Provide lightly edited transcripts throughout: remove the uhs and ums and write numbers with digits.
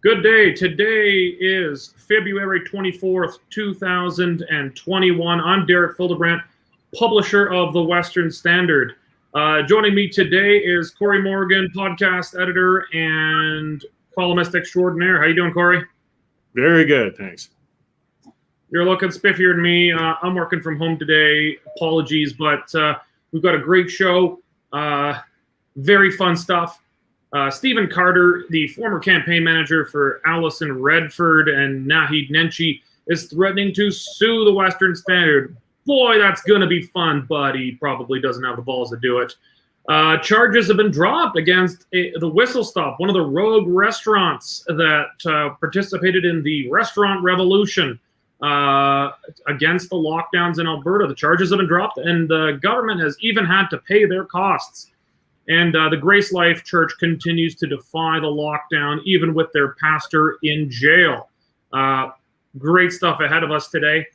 Good day. Today is February 24th, 2021. I'm Derek Fildebrandt, publisher of the Western Standard. Joining me today is Cory Morgan, podcast editor and columnist extraordinaire. How you doing, Cory? Very good, thanks. You're looking spiffier than me. I'm working from home today. Apologies, but we've got a great show. Very fun stuff. Stephen Carter, the former campaign manager for Alison Redford and Naheed Nenshi, is threatening to sue the Western Standard. Boy, that's going to be fun, but he probably doesn't have the balls to do it. Charges have been dropped against the Whistlestop, one of the rogue restaurants that participated in the restaurant revolution against the lockdowns in Alberta. The charges have been dropped, and the government has even had to pay their costs. And the GraceLife Church continues to defy the lockdown, even with their pastor in jail. Great stuff ahead of us today.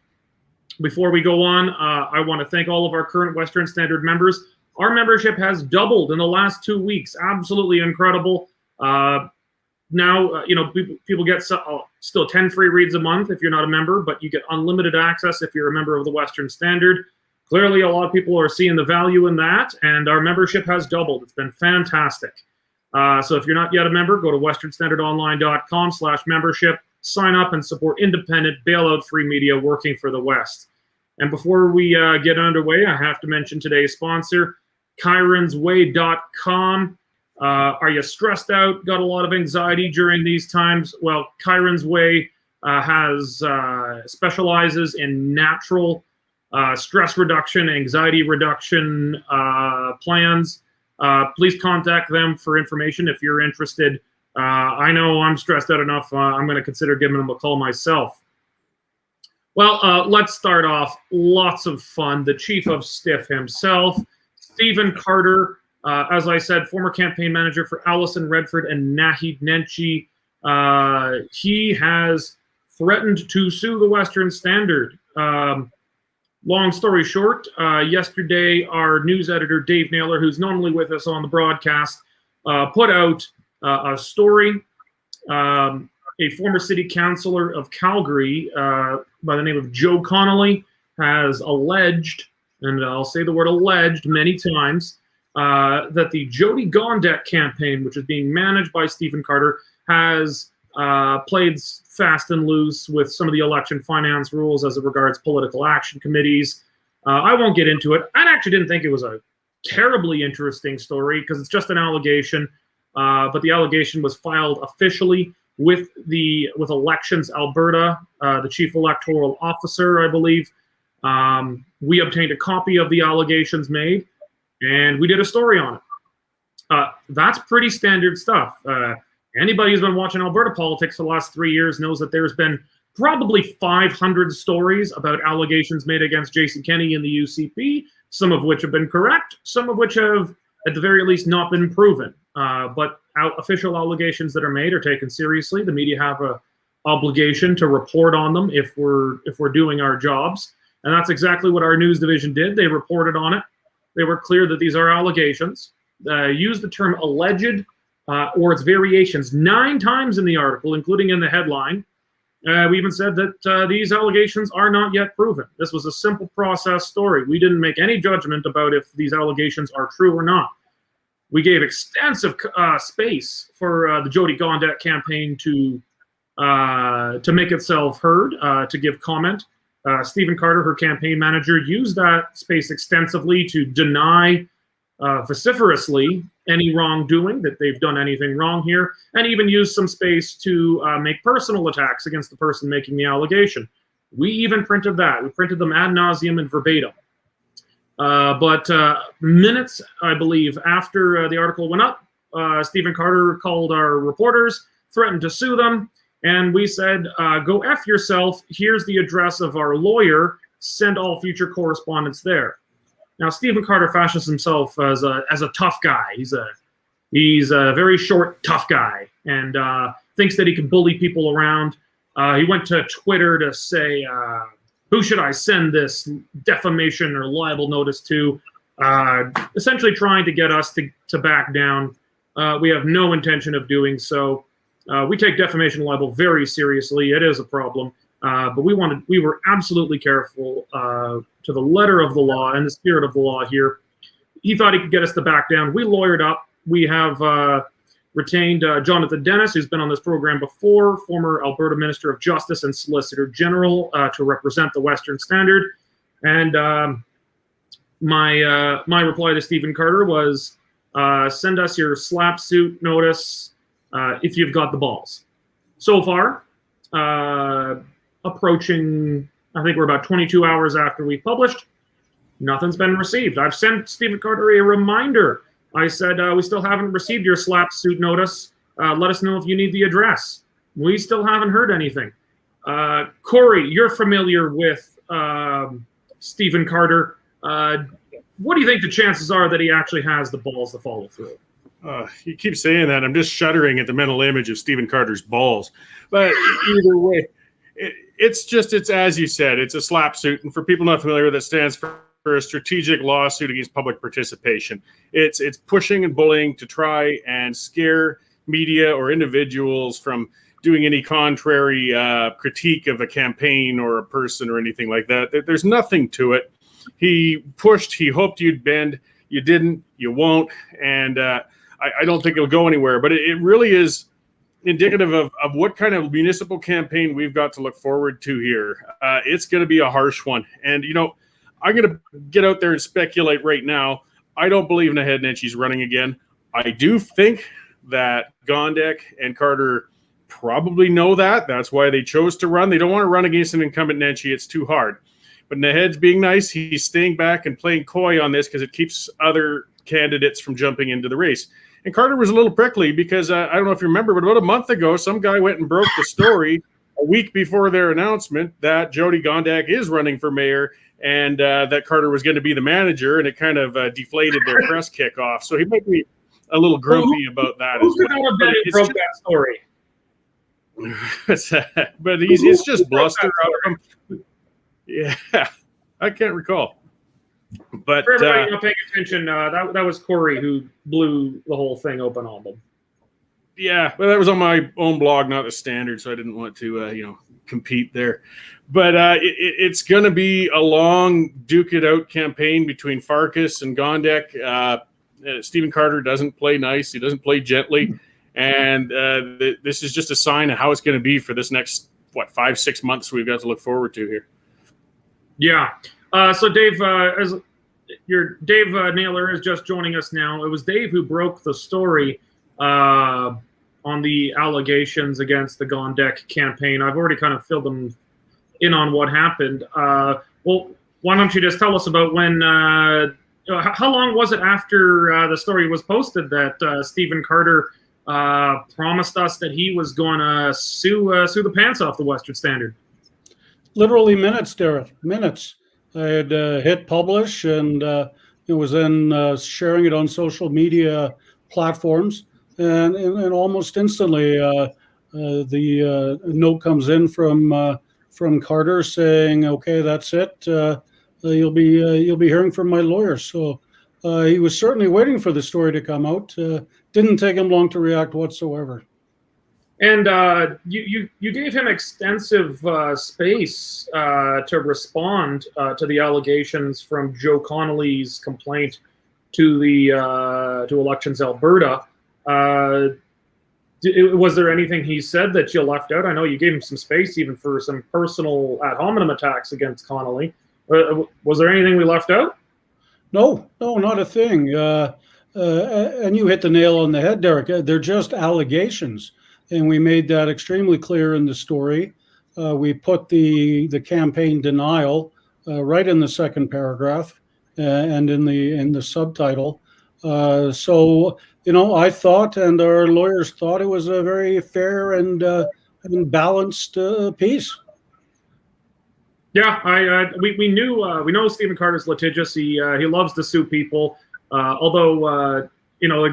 Before we go on, I want to thank all of our current Western Standard members. Our membership has doubled in the last 2 weeks. Absolutely incredible. Now, people get still 10 free reads a month if you're not a member, but you get unlimited access if you're a member of the Western Standard. Clearly, a lot of people are seeing the value in that, and our membership has doubled. It's been fantastic. So if you're not yet a member, go to westernstandardonline.com/membership, sign up and support independent, bailout-free media working for the West. And before we get underway, I have to mention today's sponsor, chironsway.com. Are you stressed out, got a lot of anxiety during these times? Well, Chiron's Way specializes in natural stress reduction, anxiety reduction plans. Please contact them for information if you're interested. I know I'm stressed out enough. I'm going to consider giving them a call myself. Well, let's start off. Lots of fun. The chief of stiff himself, Stephen Carter, as I said, former campaign manager for Alison Redford and Naheed Nenshi. He has threatened to sue the Western Standard. Long story short, yesterday our news editor, Dave Naylor, who's normally with us on the broadcast, put out a story. A former city councillor of Calgary by the name of Joe Connolly has alleged, and I'll say the word alleged many times, that the Jyoti Gondek campaign, which is being managed by Stephen Carter, has played fast and loose with some of the election finance rules as it regards political action committees. I won't get into it. I actually didn't think it was a terribly interesting story because it's just an allegation, but the allegation was filed officially with Elections Alberta, the chief electoral officer, I believe. We obtained a copy of the allegations made, and we did a story on it. That's pretty standard stuff. Anybody who's been watching Alberta politics for the last 3 years knows that there's been probably 500 stories about allegations made against Jason Kenney in the UCP, some of which have been correct, some of which have, at the very least, not been proven. But official allegations that are made are taken seriously. The media have an obligation to report on them if we're doing our jobs. And that's exactly what our news division did. They reported on it. They were clear that these are allegations. Used the term alleged or its variations 9 times in the article, including in the headline. We even said that these allegations are not yet proven. This was a simple process story. We didn't make any judgment about if these allegations are true or not. We gave extensive space for the Jyoti Gondek campaign to make itself heard, to give comment. Stephen Carter, her campaign manager, used that space extensively to deny vociferously any wrongdoing, that they've done anything wrong here, and even used some space to make personal attacks against the person making the allegation. We even printed that. We printed them ad nauseum and verbatim. But minutes, I believe, after the article went up, Stephen Carter called our reporters, threatened to sue them, and we said, go F yourself. Here's the address of our lawyer. Send all future correspondence there. Now, Stephen Carter fashions himself as a tough guy. He's a very short, tough guy, and thinks that he can bully people around. He went to Twitter to say, who should I send this defamation or libel notice to? Essentially trying to get us to back down. We have no intention of doing so. We take defamation and libel very seriously. It is a problem. But we were absolutely careful to the letter of the law and the spirit of the law here. He thought he could get us to back down. We lawyered up. We have retained Jonathan Dennis, who's been on this program before, former Alberta Minister of Justice and Solicitor General, to represent the Western Standard. And my reply to Stephen Carter was, send us your slap suit notice if you've got the balls. So far, approaching, I think we're about 22 hours after we published, nothing's been received. I've sent Stephen Carter a reminder. I said, we still haven't received your slap suit notice. Let us know if you need the address. We still haven't heard anything. Cory, you're familiar with Stephen Carter. What do you think the chances are that he actually has the balls to follow through? You keep saying that. I'm just shuddering at the mental image of Stephen Carter's balls. But either way, it's as you said, it's a slap suit. And for people not familiar with it, stands for a strategic lawsuit against public participation. It's pushing and bullying to try and scare media or individuals from doing any contrary critique of a campaign or a person or anything like that. There's nothing to it. He pushed, he hoped you'd bend, you didn't, you won't, and I don't think it'll go anywhere. But it really is indicative of what kind of municipal campaign we've got to look forward to here. It's going to be a harsh one. And, I'm going to get out there and speculate right now. I don't believe Naheed Nenshie's running again. I do think that Gondek and Carter probably know that. That's why they chose to run. They don't want to run against an incumbent Nenshie. It's too hard. But Naheed's being nice. He's staying back and playing coy on this because it keeps other candidates from jumping into the race. And Carter was a little prickly because I don't know if you remember, but about a month ago, some guy went and broke the story a week before their announcement that Jyoti Gondek is running for mayor and that Carter was going to be the manager, and it kind of deflated their press kickoff. So he might be a little grumpy about that as well. He broke that story. But it's just bluster out of him. Yeah, I can't recall. But for everybody not paying attention, that was Cory who blew the whole thing open on them. Yeah, well, that was on my own blog, not the Standard, so I didn't want to, compete there. But it's going to be a long duke it out campaign between Farkas and Gondek. Stephen Carter doesn't play nice. He doesn't play gently. And this is just a sign of how it's going to be for this next, 5-6 months we've got to look forward to here. Yeah. So Dave, Dave Naylor is just joining us now. It was Dave who broke the story on the allegations against the Gondek campaign. I've already kind of filled them in on what happened. Well, why don't you just tell us about when, how long was it after the story was posted that Stephen Carter promised us that he was going to sue the pants off the Western Standard? Literally minutes, Derek, minutes. I had hit publish, and it was then sharing it on social media platforms, and almost instantly the note comes in from Carter saying, "Okay, that's it. You'll be hearing from my lawyer." So he was certainly waiting for the story to come out. Didn't take him long to react whatsoever. And you gave him extensive space to respond to the allegations from Joe Connolly's complaint to Elections Alberta. Was there anything he said that you left out? I know you gave him some space even for some personal ad hominem attacks against Connolly. Was there anything we left out? No, not a thing. And you hit the nail on the head, Derek. They're just allegations. And we made that extremely clear in the story. We put the campaign denial right in the second paragraph and in the subtitle. So I thought, and our lawyers thought, it was a very fair and balanced piece. Yeah, we know Stephen Carter's litigious. He loves to sue people. Although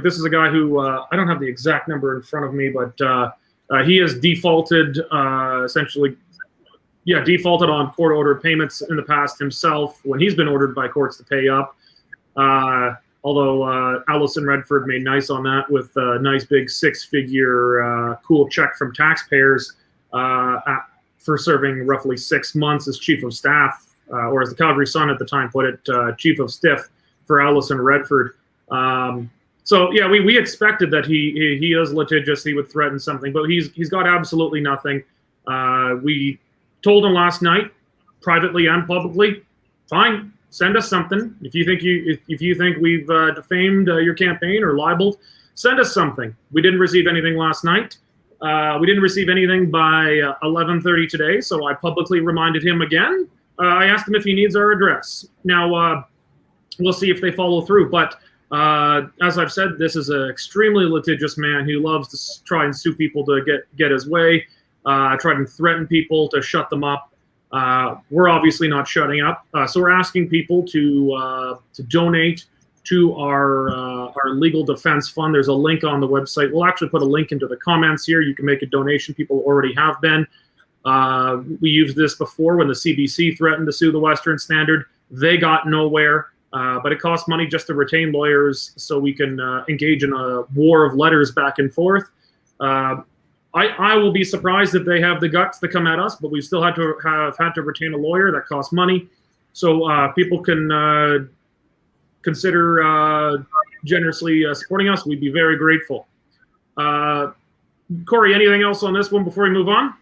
this is a guy who I don't have the exact number in front of me, but he has defaulted defaulted on court-ordered payments in the past himself when he's been ordered by courts to pay up. although Alison Redford made nice on that with a nice big 6-figure cool check from taxpayers for serving roughly 6 months as chief of staff, or as the Calgary Sun at the time put it, chief of stiff for Alison Redford. So yeah, we expected that he is litigious. He would threaten something, but he's got absolutely nothing. We told him last night, privately and publicly, fine, send us something. If you think we've defamed your campaign or libeled, send us something. We didn't receive anything last night. We didn't receive anything by 11:30 today, so I publicly reminded him again. I asked him if he needs our address. Now, we'll see if they follow through. But as I've said, this is an extremely litigious man who loves to try and sue people to get his way, try and threaten people to shut them up. We're obviously not shutting up. So we're asking people to donate to our legal defense fund. There's a link on the website. We'll actually put a link into the comments here. You can make a donation. People already have been. We used this before when the CBC threatened to sue the Western Standard. They got nowhere, but it costs money just to retain lawyers so we can engage in a war of letters back and forth. I will be surprised if they have the guts to come at us, but we still had to retain a lawyer. That costs money. So people can consider generously supporting us. We'd be very grateful. Cory, anything else on this one before we move on?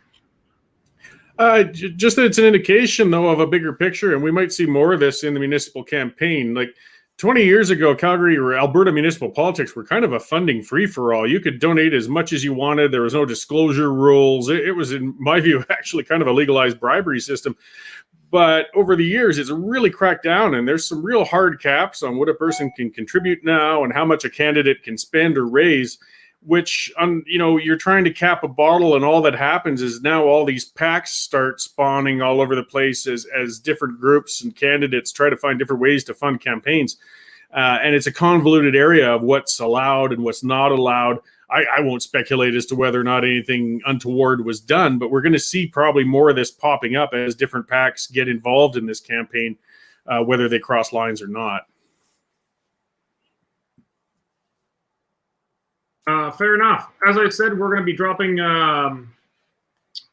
Just that it's an indication, though, of a bigger picture, and we might see more of this in the municipal campaign. Like 20 years ago, Calgary or Alberta municipal politics were kind of a funding free-for-all. You could donate as much as you wanted. There was no disclosure rules. It was, in my view, actually kind of a legalized bribery system. But over the years, it's really cracked down, and there's some real hard caps on what a person can contribute now and how much a candidate can spend or raise, which, you're trying to cap a bottle, and all that happens is now all these PACs start spawning all over the place as different groups and candidates try to find different ways to fund campaigns. And it's a convoluted area of what's allowed and what's not allowed. I won't speculate as to whether or not anything untoward was done, but we're going to see probably more of this popping up as different PACs get involved in this campaign, whether they cross lines or not. Fair enough. As I said, we're going to be dropping.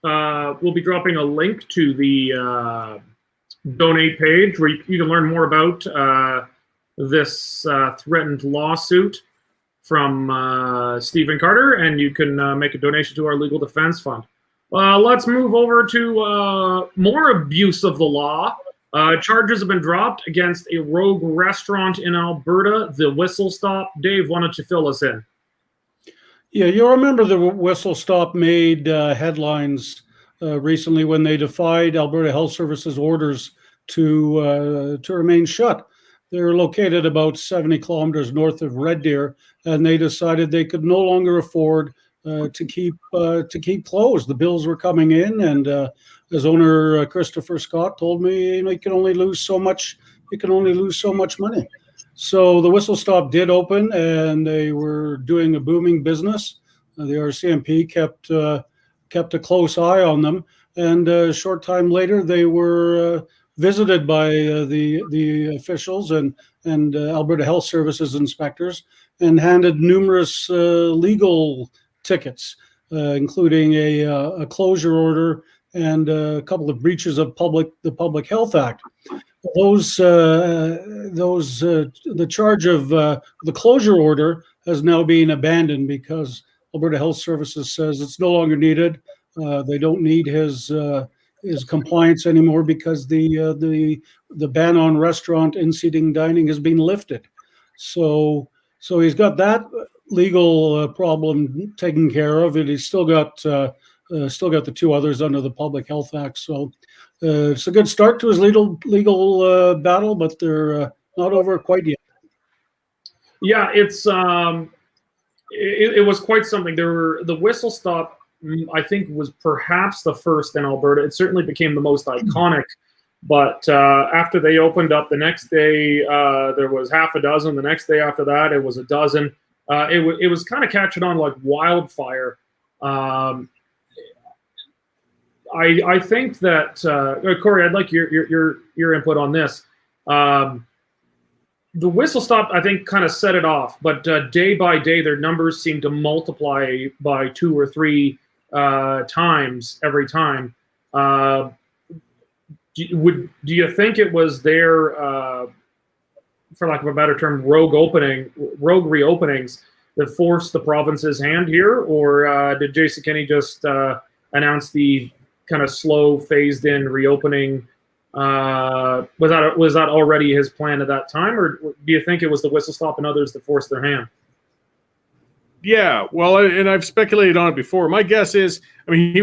We'll be dropping a link to the donate page where you can learn more about this threatened lawsuit from Stephen Carter, and you can make a donation to our legal defense fund. Let's move over to more abuse of the law. Charges have been dropped against a rogue restaurant in Alberta, the Whistlestop. Dave, why don't you fill us in? Yeah, you'll remember the Whistlestop made headlines recently when they defied Alberta Health Services orders to remain shut. They're located about 70 kilometers north of Red Deer, and they decided they could no longer afford to keep closed. The bills were coming in, and as owner Christopher Scott told me, you can only lose so much. You can only lose so much money. So the Whistlestop did open, and they were doing a booming business. The RCMP kept a close eye on them, and a short time later, they were visited by the officials and Alberta Health Services inspectors, and handed numerous legal tickets, including a closure order and a couple of breaches of the Public Health Act. The charge of the closure order has now been abandoned because Alberta Health Services says it's no longer needed. They don't need his compliance anymore because the ban on restaurant in-seating dining has been lifted. So he's got that legal problem taken care of, and he's still got the two others under the Public Health Act. So it's a good start to his legal battle, but they're not over quite yet. Yeah, it was quite something. The Whistlestop, I think, was perhaps the first in Alberta. It certainly became the most iconic. But after they opened up, the next day there was half a dozen. The next day after that, it was a dozen. It was kind of catching on like wildfire. I think that Cory, I'd like your input on this. the whistle stop, I think, kind of set it off. But day by day, their numbers seem to multiply by 2 or 3 times every time. Do you think it was their, for lack of a better term, rogue reopenings that forced the province's hand here, or did Jason Kenney just announce the kind of slow, phased-in reopening? Was that already his plan at that time, or do you think it was the whistle stop and others that forced their hand? Yeah, well, and I've speculated on it before. My guess is, I mean,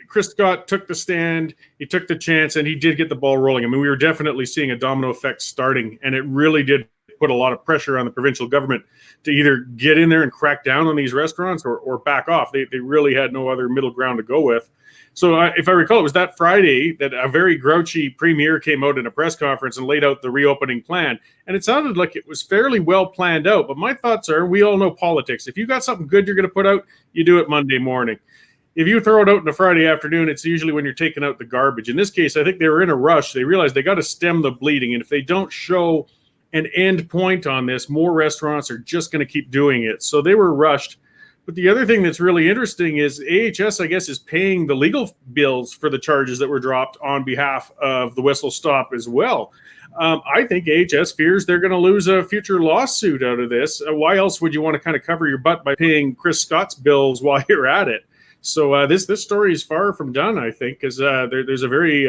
Chris Scott took the stand, he took the chance, and he did get the ball rolling. I mean, we were definitely seeing a domino effect starting, and it really did put a lot of pressure on the provincial government to either get in there and crack down on these restaurants or back off. They really had no other middle ground to go with. So if I recall, it was that Friday that a very grouchy premier came out in a press conference and laid out the reopening plan. And it sounded like it was fairly well planned out. But my thoughts are, we all know politics. If you got something good you're going to put out, you do it Monday morning. If you throw it out on a Friday afternoon, it's usually when you're taking out the garbage. In this case, I think they were in a rush. They realized they got to stem the bleeding. And if they don't show an end point on this, more restaurants are just going to keep doing it. So they were rushed. But the other thing that's really interesting is AHS, I guess, is paying the legal bills for the charges that were dropped on behalf of the whistle stop as well. I think AHS fears they're going to lose a future lawsuit out of this. Why else would you want to kind of cover your butt by paying Chris Scott's bills while you're at it? So this story is far from done, I think, because there's a very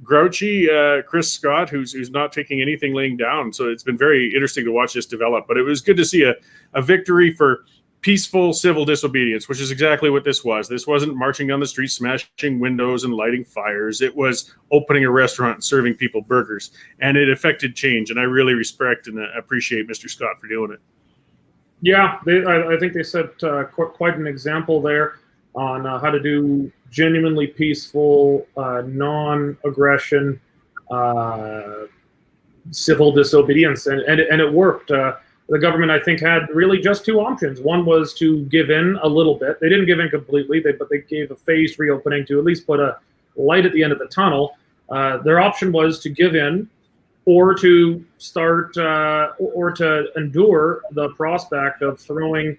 grouchy Chris Scott who's not taking anything laying down. So it's been very interesting to watch this develop. But it was good to see a victory for peaceful civil disobedience, which is exactly what this was. This wasn't marching down the street, smashing windows and lighting fires. It was opening a restaurant and serving people burgers. And it affected change. And I really respect and appreciate Mr. Scott for doing it. Yeah, I think they set quite an example there on how to do genuinely peaceful, non-aggression, civil disobedience. And it worked. The government, I think, had really just 2 options. One was to give in a little bit. They didn't give in completely, but they gave a phased reopening to at least put a light at the end of the tunnel. Their option was to give in or to start or to endure the prospect of throwing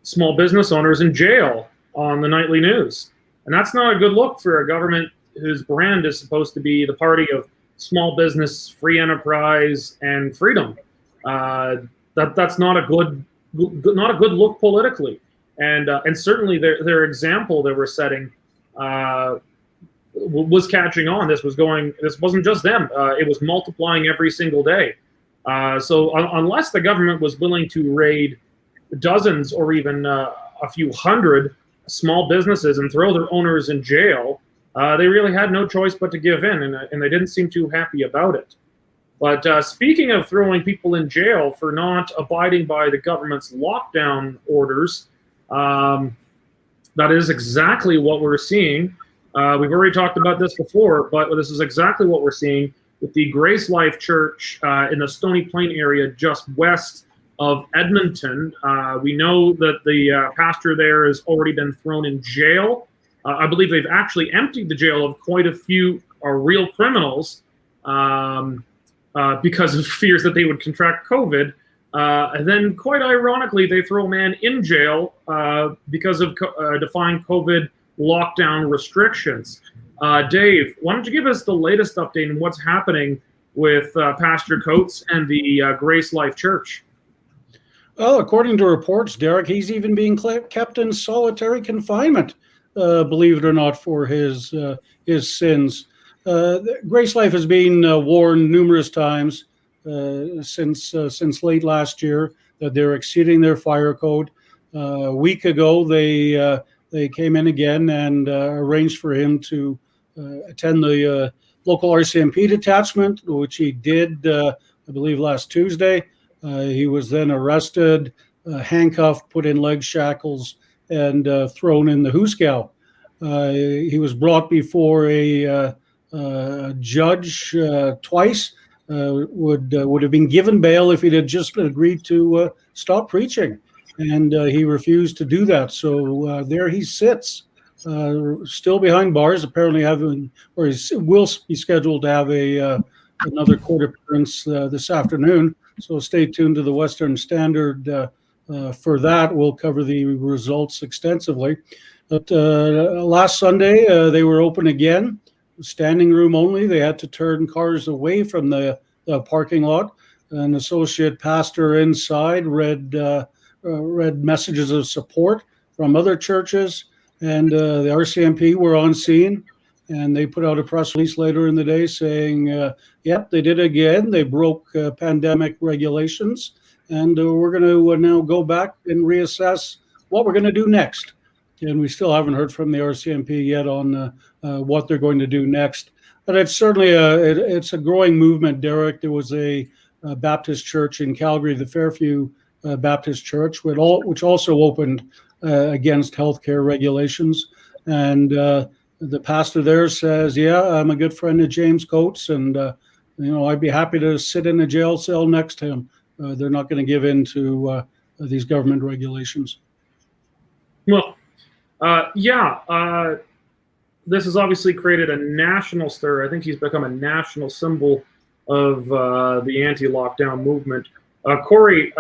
small business owners in jail on the nightly news. And that's not a good look for a government whose brand is supposed to be the party of small business, free enterprise, and freedom. That's not a good look politically, and certainly their example they were setting was catching on. This wasn't just them; it was multiplying every single day. So unless the government was willing to raid dozens or even a few hundred small businesses and throw their owners in jail, they really had no choice but to give in, and they didn't seem too happy about it. But speaking of throwing people in jail for not abiding by the government's lockdown orders, that is exactly what we're seeing. We've already talked about this before, but this is exactly what we're seeing with the GraceLife Church in the Stony Plain area just west of Edmonton. We know that the pastor there has already been thrown in jail. I believe they've actually emptied the jail of quite a few real criminals because of fears that they would contract COVID. And then, quite ironically, they throw a man in jail because of defying COVID lockdown restrictions. Dave, why don't you give us the latest update on what's happening with Pastor Coates and the GraceLife Church? Well, according to reports, Derek, he's even being kept in solitary confinement, believe it or not, for his sins. GraceLife has been warned numerous times since late last year that they're exceeding their fire code. A week ago, they came in again and arranged for him to attend the local RCMP detachment, which he did, I believe, last Tuesday. He was then arrested, handcuffed, put in leg shackles, and thrown in the hoosegow. He was brought before a judge twice. Would have been given bail if he had just agreed to stop preaching, and he refused to do that. So there he sits, still behind bars, apparently will be scheduled to have a another court appearance this afternoon. So stay tuned to the Western Standard for that. We'll cover the results extensively. But last Sunday, they were open again, standing room only. They had to turn cars away from the parking lot. An associate pastor inside read messages of support from other churches, and the RCMP were on scene, and they put out a press release later in the day saying, yep, they did it again. They broke pandemic regulations, and we're going to now go back and reassess what we're going to do next. And we still haven't heard from the RCMP yet on what they're going to do next. But it's certainly it's a growing movement, Derek. There was a Baptist church in Calgary, the Fairview Baptist Church, which also opened against healthcare regulations. And the pastor there says, yeah, I'm a good friend of James Coates, and I'd be happy to sit in a jail cell next to him. They're not going to give in to these government regulations. Well, this has obviously created a national stir. I think he's become a national symbol of the anti-lockdown movement. Cory,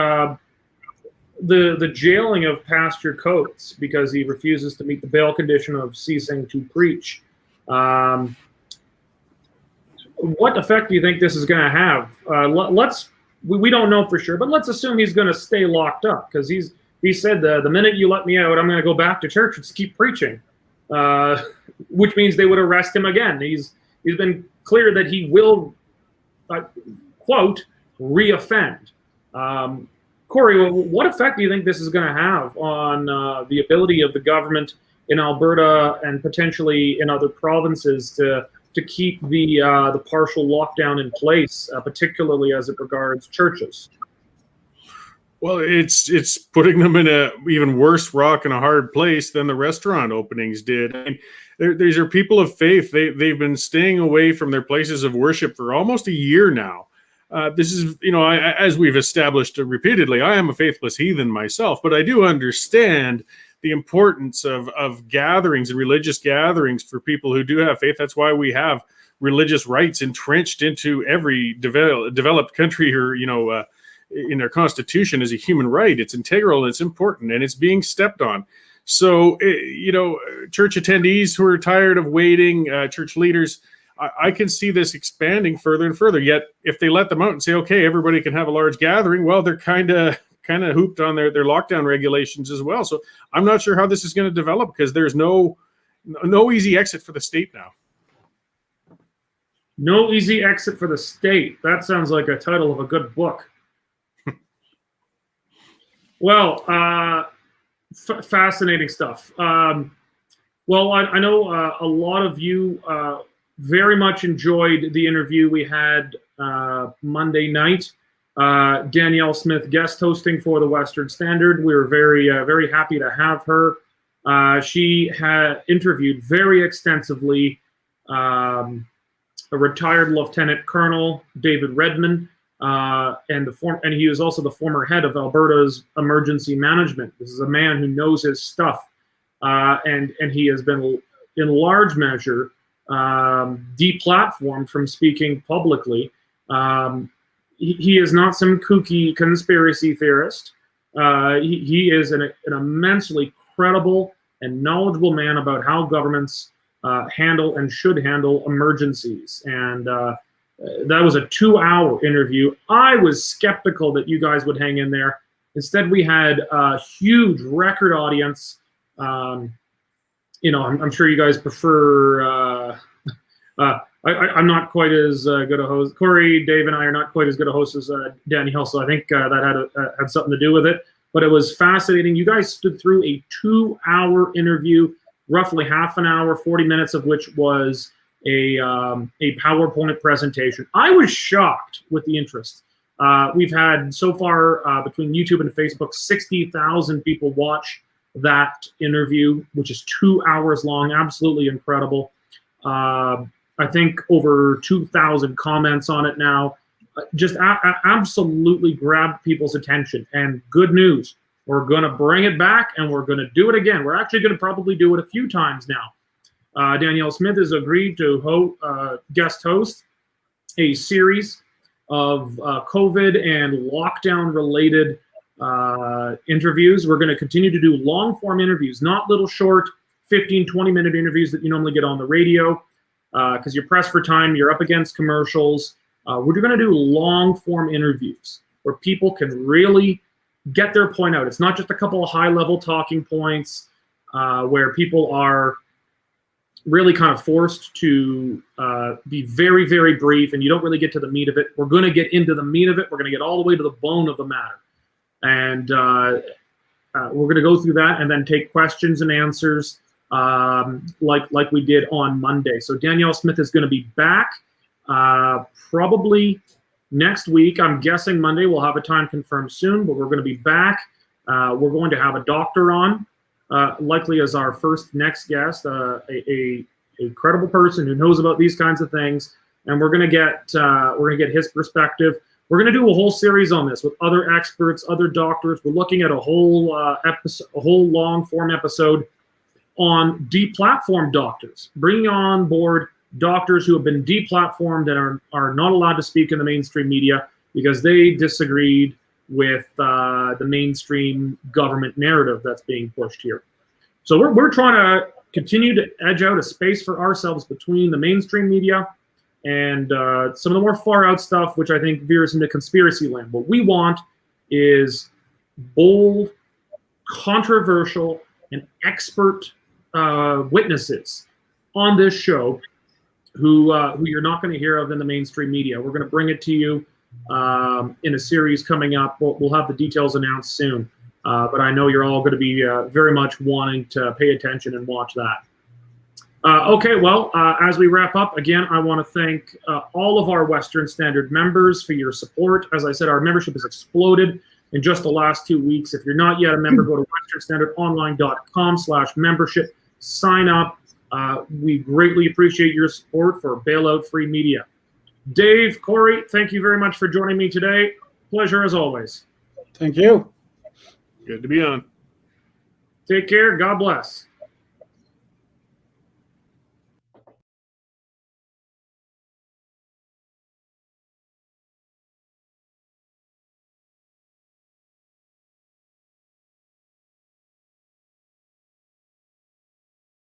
the jailing of Pastor Coates because he refuses to meet the bail condition of ceasing to preach. What effect do you think this is going to have? We don't know for sure, but let's assume he's going to stay locked up, because he said the minute you let me out, I'm going to go back to church and keep preaching, which means they would arrest him again. He's been clear that he will, quote, reoffend. Cory, what effect do you think this is going to have on the ability of the government in Alberta and potentially in other provinces to keep the partial lockdown in place, particularly as it regards churches? Well, it's putting them in a even worse rock and a hard place than the restaurant openings did. I mean, these are people of faith. They've been staying away from their places of worship for almost a year now. This is, as we've established repeatedly, I am a faithless heathen myself, but I do understand the importance of gatherings and religious gatherings for people who do have faith. That's why we have religious rights entrenched into every developed country, or in their constitution as a human right. It's integral, and it's important, and it's being stepped on. So, church attendees who are tired of waiting, church leaders, I can see this expanding further and further. Yet, if they let them out and say, okay, everybody can have a large gathering, well, they're kind of hooped on their lockdown regulations as well. So I'm not sure how this is going to develop, because there's no easy exit for the state now. No easy exit for the state. That sounds like a title of a good book. Well, fascinating stuff. Well, I know a lot of you very much enjoyed the interview we had Monday night. Danielle Smith guest hosting for the Western Standard. We were very happy to have her. She had interviewed very extensively a retired Lieutenant Colonel David Redman, and he was also the former head of Alberta's emergency management. This is a man who knows his stuff, and he has been in large measure deplatformed from speaking publicly. He is not some kooky conspiracy theorist. He is an immensely credible and knowledgeable man about how governments handle and should handle emergencies. And that was a 2-hour interview. I was skeptical that you guys would hang in there. Instead, we had a huge record audience. I'm sure you guys prefer. I'm not quite as good a host. Cory, Dave, and I are not quite as good a host as Danielle, so I think that had something to do with it. But it was fascinating. You guys stood through a 2-hour interview, roughly half an hour, 40 minutes of which was a PowerPoint presentation. I was shocked with the interest. We've had so far between YouTube and Facebook, 60,000 people watch that interview, which is 2 hours long. Absolutely incredible. I think over 2,000 comments on it now. Just absolutely grabbed people's attention. And good news, we're going to bring it back, and we're going to do it again. We're actually going to probably do it a few times now. Danielle Smith has agreed to guest host, a series of COVID and lockdown-related interviews. We're going to continue to do long-form interviews, not little short 15, 20-minute interviews that you normally get on the radio, because you're pressed for time, you're up against commercials. We're going to do long-form interviews where people can really get their point out. It's not just a couple of high-level talking points where people are really kind of forced to be very, very brief, and you don't really get to the meat of it. We're going to get into the meat of it. We're going to get all the way to the bone of the matter. And we're going to go through that and then take questions and answers like we did on Monday. So Danielle Smith is going to be back probably next week. I'm guessing Monday. We'll have a time confirmed soon, but we're going to be back. We're going to have a doctor on, likely as our first next guest, a credible person who knows about these kinds of things, and we're going to get his perspective. We're going to do a whole series on this with other experts, other doctors. We're looking at a whole long form episode on deplatformed doctors, bringing on board doctors who have been deplatformed and are not allowed to speak in the mainstream media because they disagreed with the mainstream government narrative that's being pushed here. So we're trying to continue to edge out a space for ourselves between the mainstream media and some of the more far out stuff, which I think veers into conspiracy land. What we want is bold, controversial, and expert witnesses on this show who you're not going to hear of in the mainstream media. We're going to bring it to you in a series coming up. We'll have the details announced soon. But I know you're all going to be very much wanting to pay attention and watch that. Okay, well, as we wrap up, again, I want to thank all of our Western Standard members for your support. As I said, our membership has exploded in just the last 2 weeks. If you're not yet a member, go to westernstandardonline.com/membership. Sign up. We greatly appreciate your support for bailout-free media. Dave, Cory, thank you very much for joining me today. Pleasure as always. Thank you. Good to be on. Take care. God bless.